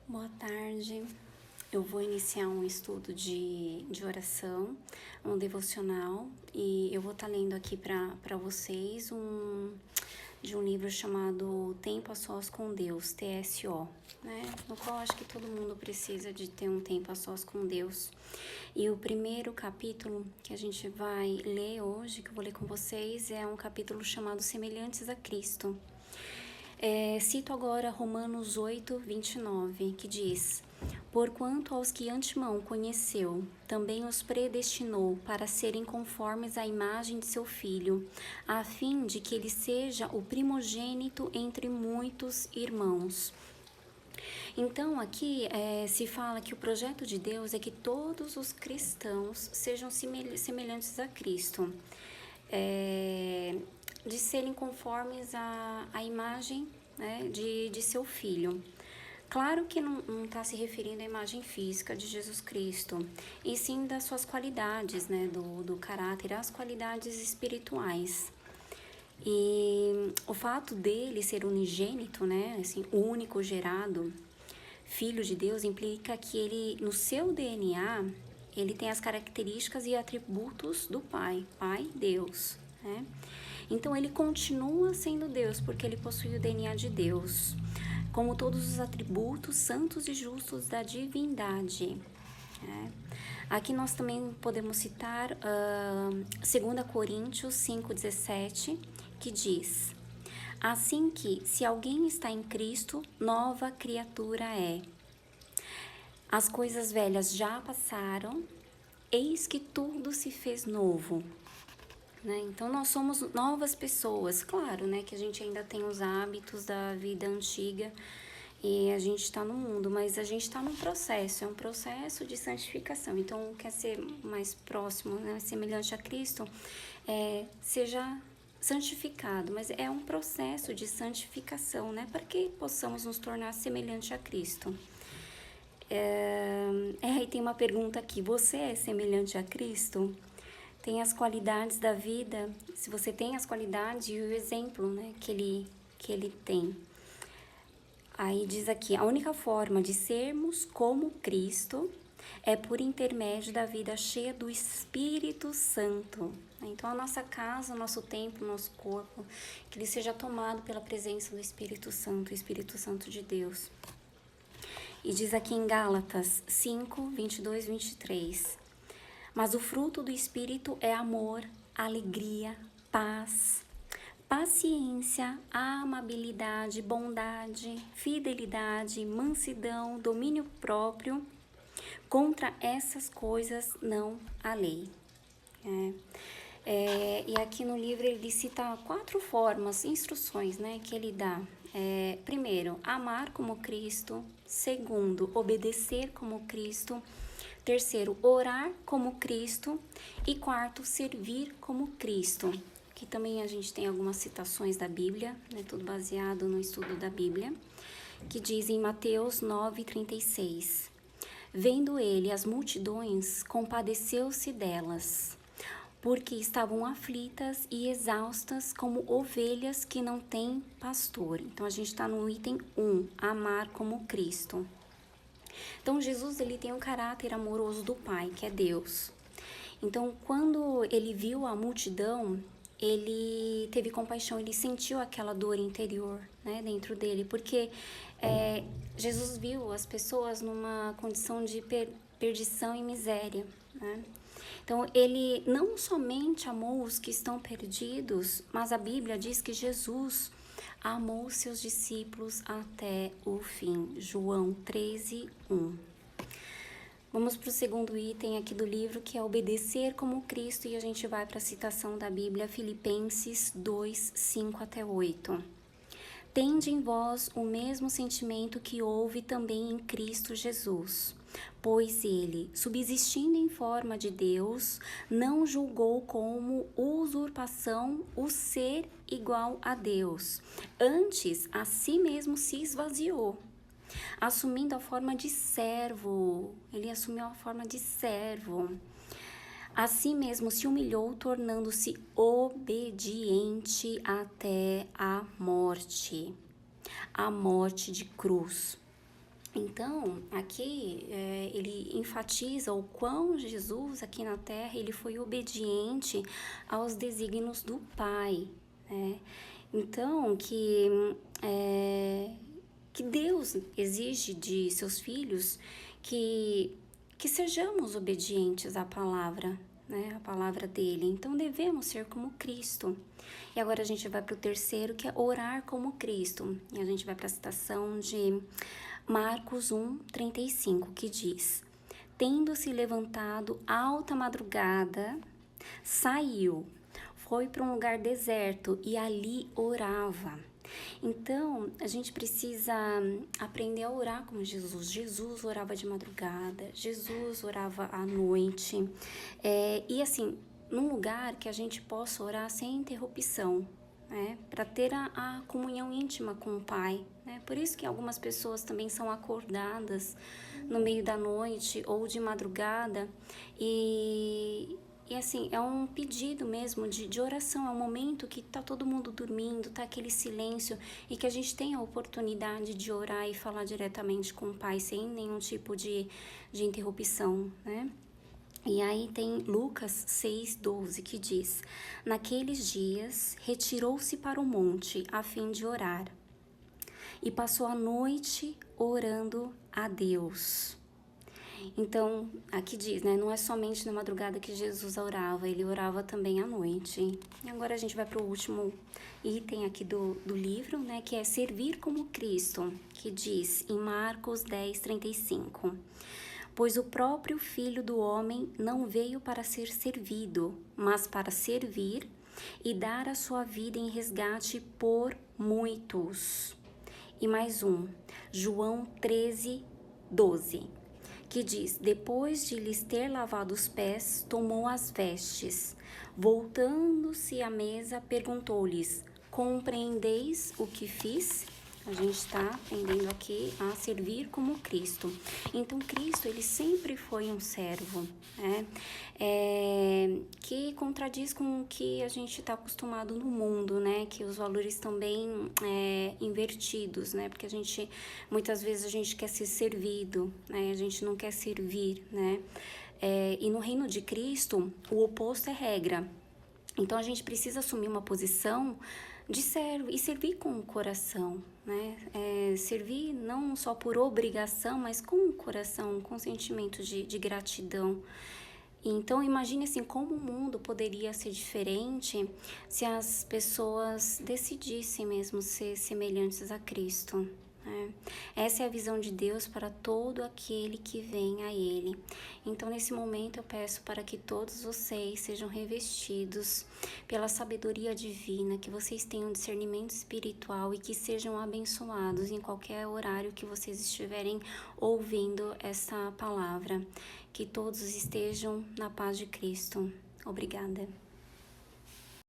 Boa tarde. Eu vou iniciar um estudo de oração, um devocional, e eu vou estar lendo aqui para vocês de um livro chamado Tempo a Sós com Deus, TSO, né? No qual acho que todo mundo precisa de ter um tempo a sós com Deus. E o primeiro capítulo que a gente vai ler hoje, que eu vou ler com vocês, é um capítulo chamado Semelhantes a Cristo. Cito agora Romanos 8, 29, que diz: Porquanto aos que antemão conheceu, também os predestinou para serem conformes à imagem de seu Filho, a fim de que ele seja o primogênito entre muitos irmãos. Então, aqui se fala que o projeto de Deus é que todos os cristãos sejam semelhantes a Cristo. De serem conformes à imagem, né, de seu Filho. Claro que não está se referindo à imagem física de Jesus Cristo, e sim das suas qualidades, né, do caráter, as qualidades espirituais. E o fato dele ser unigênito, né, assim, o único gerado, Filho de Deus, implica que ele, no seu DNA, ele tem as características e atributos do Pai, Deus, né? Então, ele continua sendo Deus, porque ele possui o DNA de Deus, como todos os atributos santos e justos da divindade. Aqui nós também podemos citar 2 Coríntios 5,17, que diz: Assim que, se alguém está em Cristo, nova criatura é. As coisas velhas já passaram, eis que tudo se fez novo. Né? Então, nós somos novas pessoas. Claro, né, que a gente ainda tem os hábitos da vida antiga e a gente está no mundo, mas a gente está num processo, é um processo de santificação. Então, quer ser mais próximo, né, semelhante a Cristo, seja santificado, mas é um processo de santificação, né, para que possamos nos tornar semelhante a Cristo. E tem uma pergunta aqui: você é semelhante a Cristo? Tem as qualidades da vida, se você tem as qualidades e o exemplo, né, que ele tem. Aí diz aqui: a única forma de sermos como Cristo é por intermédio da vida cheia do Espírito Santo. Então, a nossa casa, o nosso templo, o nosso corpo, que ele seja tomado pela presença do Espírito Santo, o Espírito Santo de Deus. E diz aqui em Gálatas 5, 22, 23... Mas o fruto do Espírito é amor, alegria, paz, paciência, amabilidade, bondade, fidelidade, mansidão, domínio próprio. Contra essas coisas não há lei. E aqui no livro ele cita 4 formas, instruções, né, que ele dá. Primeiro, amar como Cristo. Segundo, obedecer como Cristo. Terceiro, orar como Cristo. E quarto, servir como Cristo. Aqui também a gente tem algumas citações da Bíblia, né, tudo baseado no estudo da Bíblia, que diz em Mateus 9:36. Vendo ele as multidões, compadeceu-se delas, porque estavam aflitas e exaustas como ovelhas que não têm pastor. Então, a gente está no item 1, amar como Cristo. Então, Jesus, ele tem um caráter amoroso do Pai, que é Deus. Então, quando ele viu a multidão, ele teve compaixão, ele sentiu aquela dor interior, né, dentro dele, porque Jesus viu as pessoas numa condição de perdição e miséria, né? Então, ele não somente amou os que estão perdidos, mas a Bíblia diz que Jesus amou seus discípulos até o fim. João 13:1. Vamos para o segundo item aqui do livro, que é obedecer como Cristo, e a gente vai para a citação da Bíblia, Filipenses 2, 5-8. Tende em vós o mesmo sentimento que houve também em Cristo Jesus, pois ele, subsistindo em forma de Deus, não julgou como usurpação o ser igual a Deus. Antes, a si mesmo se esvaziou, assumindo a forma de servo. Ele assumiu a forma de servo. Assim mesmo se humilhou, tornando-se obediente até a morte de cruz. Então, aqui ele enfatiza o quão Jesus aqui na Terra ele foi obediente aos desígnios do Pai, né? Então, que Deus exige de seus filhos que sejamos obedientes à palavra, né? A palavra dele. Então, devemos ser como Cristo. E agora a gente vai para o terceiro, que é orar como Cristo. E a gente vai para a citação de Marcos 1:35, que diz: tendo-se levantado alta madrugada, saiu, foi para um lugar deserto e ali orava. Então, a gente precisa aprender a orar como Jesus. Jesus orava de madrugada, Jesus orava à noite. E assim, num lugar que a gente possa orar sem interrupção, né? Para ter a comunhão íntima com o Pai, né? Por isso que algumas pessoas também são acordadas no meio da noite ou de madrugada e assim, é um pedido mesmo de oração, é um momento que tá todo mundo dormindo, tá aquele silêncio e que a gente tem a oportunidade de orar e falar diretamente com o Pai sem nenhum tipo de interrupção, né? E aí tem Lucas 6:12 que diz: naqueles dias retirou-se para o monte a fim de orar e passou a noite orando a Deus. Então, aqui diz, né? Não é somente na madrugada que Jesus orava, ele orava também à noite. E agora a gente vai para o último item aqui do livro, né? Que é servir como Cristo, que diz em Marcos 10:35. Pois o próprio Filho do Homem não veio para ser servido, mas para servir e dar a sua vida em resgate por muitos. E mais um, João 13:12, que diz: depois de lhes ter lavado os pés, tomou as vestes. Voltando-se à mesa, perguntou-lhes: compreendeis o que fiz? A gente está aprendendo aqui a servir como Cristo. Então, Cristo, ele sempre foi um servo, né? Que contradiz com o que a gente está acostumado no mundo, né? Que os valores estão bem invertidos, né? Porque muitas vezes a gente quer ser servido, né? A gente não quer servir, né? E no reino de Cristo, o oposto é regra. Então, a gente precisa assumir uma posição de servo e servir com o coração, né? Servir não só por obrigação, mas com o coração, com sentimento de gratidão. Então, imagine assim, como o mundo poderia ser diferente se as pessoas decidissem mesmo ser semelhantes a Cristo, né? Essa é a visão de Deus para todo aquele que vem a Ele. Então, nesse momento, eu peço para que todos vocês sejam revestidos pela sabedoria divina, que vocês tenham discernimento espiritual e que sejam abençoados em qualquer horário que vocês estiverem ouvindo essa palavra. Que todos estejam na paz de Cristo. Obrigada.